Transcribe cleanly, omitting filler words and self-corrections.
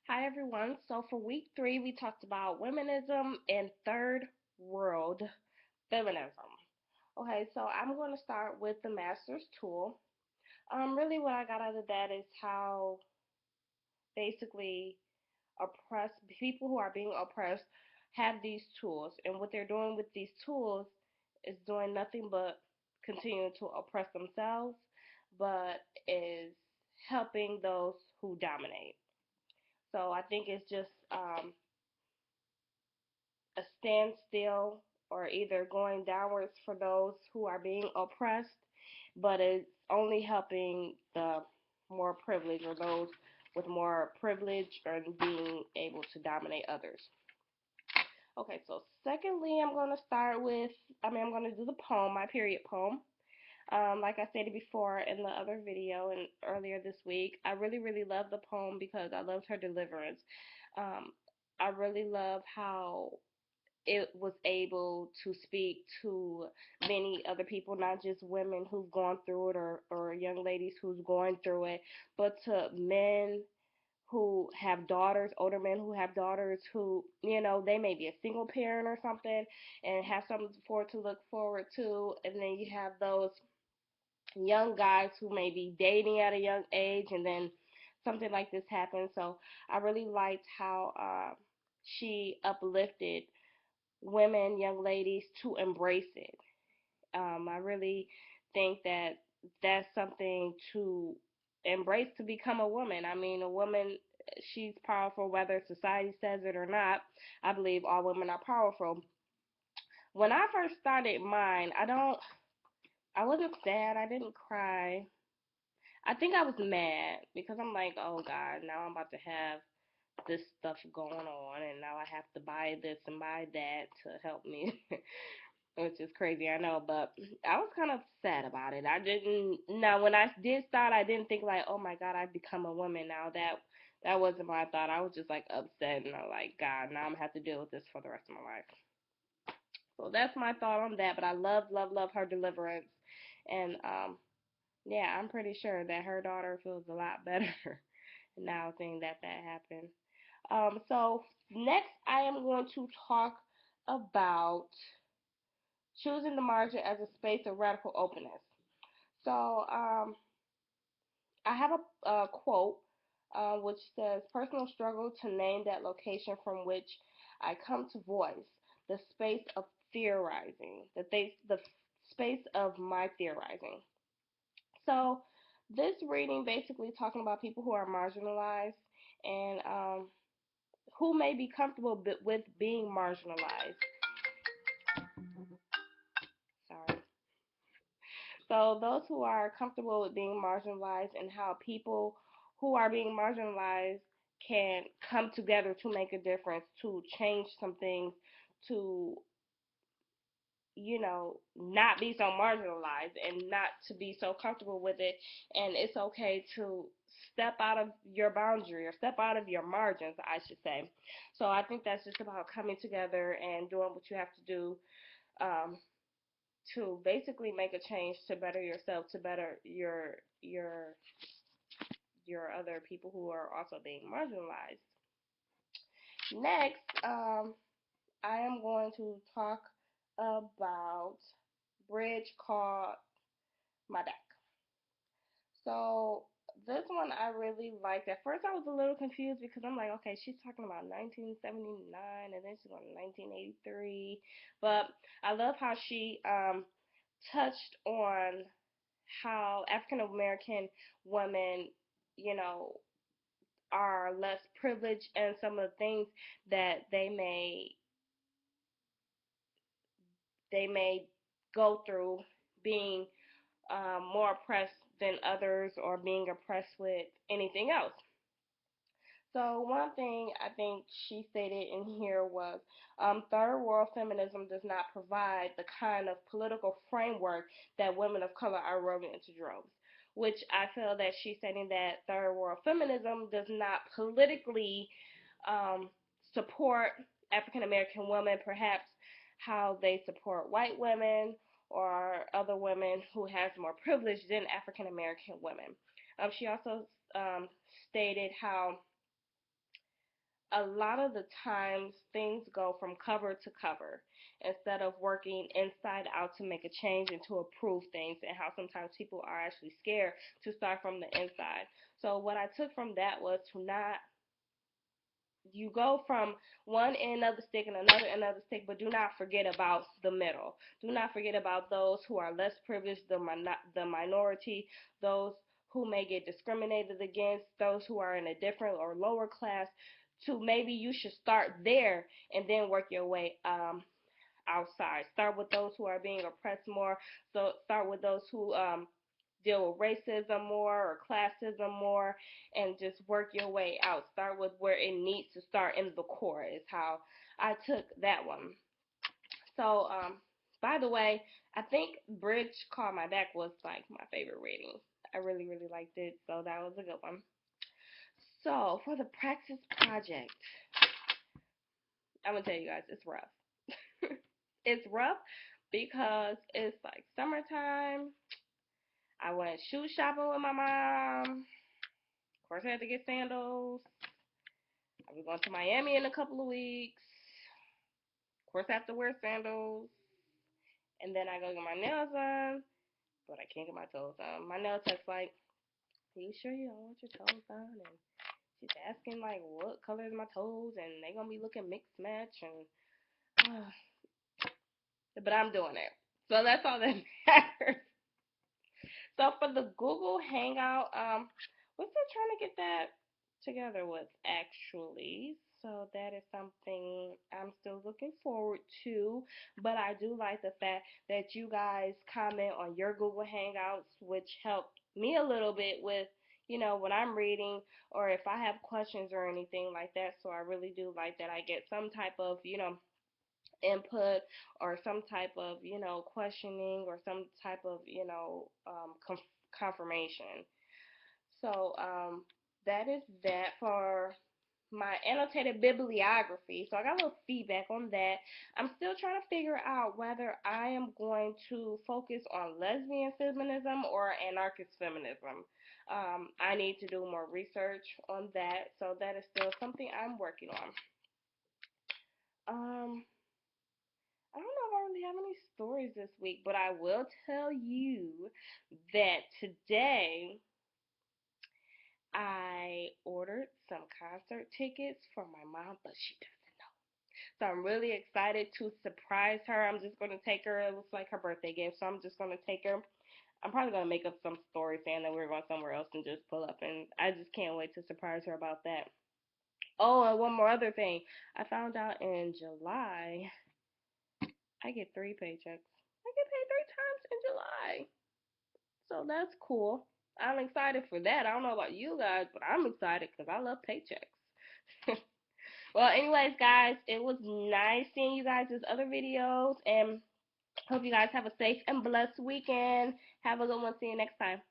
Hi everyone. So for week 3, we talked about feminism and third world feminism. Okay, so I'm going to start with the master's tool. Really, what I got out of that is how basically oppressed people who are being oppressed have these tools, and what they're doing with these tools is doing nothing but continuing to oppress themselves, but is helping those who dominate. So I think it's just a standstill or either going downwards for those who are being oppressed, but it's only helping the more privileged or those with more privilege and being able to dominate others. Okay, so secondly, I'm going to do the poem, my period poem. Like I stated before in the other video and earlier this week, I really, really love the poem because I loved her deliverance. Um, I really love how it was able to speak to many other people, not just women who've gone through it or young ladies who's going through it, but to men who have daughters, older men who have daughters who, they may be a single parent or something and have something to look forward to. And then you have those young guys who may be dating at a young age and then something like this happens. So I really liked how she uplifted women, young ladies to embrace it. I really think that that's something to embrace to become a woman. I mean, a woman, she's powerful whether society says it or not. I believe all women are powerful. When I first started mine, I wasn't sad. I didn't cry. I think I was mad because I'm like, oh God, now I'm about to have this stuff going on, and now I have to buy this and buy that to help me. Which is crazy, I know, but I was kind of sad about it. I didn't. Now, when I did start, I didn't think like, oh my God, I've become a woman now. That wasn't my thought. I was just like upset and I'm like, God, now I'm gonna have to deal with this for the rest of my life. So that's my thought on that. But I love, love, love her deliverance, and yeah, I'm pretty sure that her daughter feels a lot better now seeing that happened. So next, I am going to talk about choosing the margin as a space of radical openness. So I have a quote which says, "Personal struggle to name that location from which I come to voice the space of theorizing, the space of my theorizing." So this reading basically talking about people who are marginalized and who may be comfortable with being marginalized. Sorry. So those who are comfortable with being marginalized and how people who are being marginalized can come together to make a difference, to change some things, to not be so marginalized and not to be so comfortable with it. And it's okay to step out of your boundary or step out of your margins, I should say. So I think that's just about coming together and doing what you have to do um, to basically make a change to better yourself, to better your other people who are also being marginalized. Next, I am going to talk about Bridge called My Back. So this one I really liked. At first I was a little confused because I'm like, okay, she's talking about 1979 and then she's going to 1983. But I love how she touched on how African American women, you know, are less privileged and some of the things that they may go through being more oppressed than others or being oppressed with anything else. So one thing I think she stated in here was third world feminism does not provide the kind of political framework that women of color are rolling into droves. Which I feel that she's stating that third world feminism does not politically um, support African American women, perhaps how they support white women or other women who has more privilege than African American women. She also um, stated how a lot of the times things go from cover to cover instead of working inside out to make a change and to improve things, and how sometimes people are actually scared to start from the inside. So what I took from that was to not, you go from one end of the stick and another end of the stick, but do not forget about the middle. Do not forget about those who are less privileged, the minority, those who may get discriminated against, those who are in a different or lower class. To maybe you should start there and then work your way outside. Start with those who are being oppressed more. So start with those who deal with racism more or classism more, and just work your way out. Start with where it needs to start in the core is how I took that one. So by the way, I think Bridge Call My Back was like my favorite reading. I really, really liked it, so that was a good one. So for the practice project, I'm gonna tell you guys, it's rough. It's rough because it's like summertime. I went shoe shopping with my mom. Of course, I had to get sandals. I'll be going to Miami in a couple of weeks. Of course, I have to wear sandals. And then I go get my nails done, but I can't get my toes done. My nail tech's like, are you sure you don't want your toes done? And she's asking, like, what color is my toes? And they going to be looking mixed match. And but I'm doing it. So that's all that matters. So for the Google Hangout, we're still trying to get that together with actually. So that is something I'm still looking forward to. But I do like the fact that you guys comment on your Google Hangouts, which help me a little bit with, when I'm reading or if I have questions or anything like that. So I really do like that I get some type of, input or some type of, questioning or some type of, confirmation. So that is that for my annotated bibliography. So I got a little feedback on that. I'm still trying to figure out whether I am going to focus on lesbian feminism or anarchist feminism. I need to do more research on that. So that is still something I'm working on. Um, I don't know if I really have any stories this week, but I will tell you that today I ordered some concert tickets for my mom, but she doesn't know. So I'm really excited to surprise her. I'm just going to take her. It was like her birthday gift, so I'm just going to take her. I'm probably going to make up some story saying that we're going somewhere else and just pull up. And I just can't wait to surprise her about that. Oh, and one more other thing. I found out in July, I get 3 paychecks. I get paid 3 times in July. So that's cool. I'm excited for that. I don't know about you guys, but I'm excited because I love paychecks. Well, anyways, guys, it was nice seeing you guys' other videos, and hope you guys have a safe and blessed weekend. Have a good one. See you next time.